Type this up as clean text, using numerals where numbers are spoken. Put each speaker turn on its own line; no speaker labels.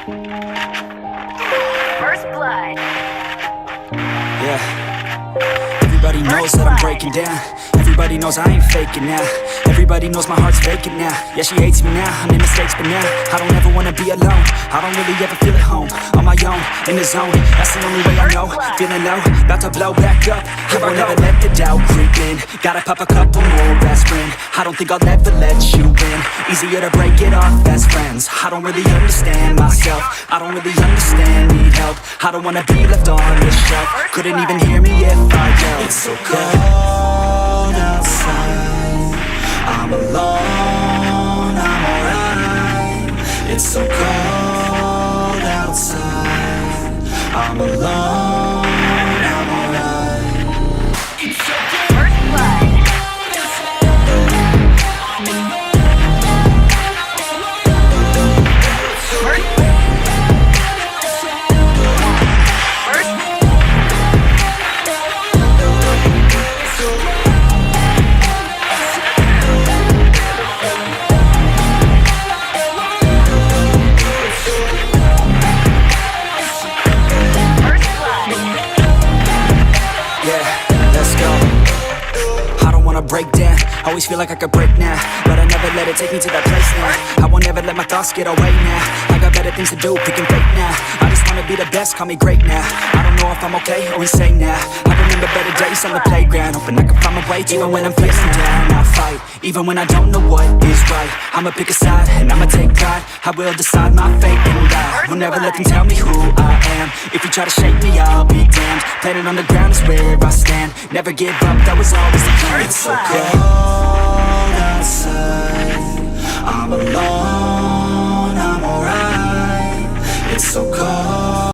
First blood.
Yeah. Everybody knows that I'm breaking down. Everybody knows I ain't faking now. Everybody knows my heart's vacant now. Yeah, she hates me now, I made mistakes but now I don't ever wanna be alone. I don't really ever feel at home. On my own, in the zone, that's the only way I know. Feeling low, about to blow back up. I won't ever let the doubt creep in. Gotta pop a couple more aspirin. I don't think I'll ever let you in. Easier to break it off best friends. I don't really understand myself. I don't really understand, need help. I don't wanna be left on the shelf. Couldn't even hear me if I yelled. It's so cold outside, I'm alone, I'm alright. It's so cold outside, I'm alone, I'm alright. It's so
First blood.
break down. Always feel like I could break now, but I never let it take me to that place now. I won't ever let my thoughts get away now. I got better things to do, picking fake now. I just wanna be the best, call me great now. I don't know if I'm okay or insane now. I remember better days on the playground, hoping I can find my way. Even when I'm feeling down, I fight. Even when I don't know what is right, I'ma pick a side and I'ma take pride. I will decide my fate and die. Will never let them tell me who I am. If you try to shake me, I'll be damned. Planet on the ground is where I stand. Never give up, that was always the plan. It's so cold outside, I'm alone, I'm alright. It's so cold